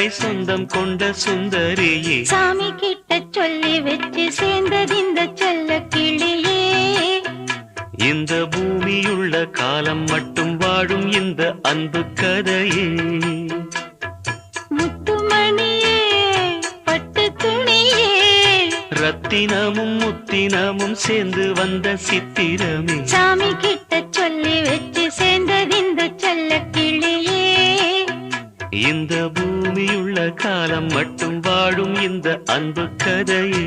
தன்னை சொந்தம் கொண்ட சுந்தரியே சாமி கிட்ட சொல்லி வச்சு சேர்ந்தது இந்த செல்ல கிளியே. இந்த பூமியுள்ள காலம் மட்டும் வாழும் இந்த அன்பு கதையே. முத்துமணியே பட்டு துணியே ரத்தினமும் முத்தினமும் சேர்ந்து வந்த சித்திரமே சாமி கிட்ட சொல்லி வச்சு சேர்ந்தது இந்த செல்ல கிளியே. இந்த பூமியுள்ள காலம் மட்டும் வாழும் இந்த அன்பு கதையே.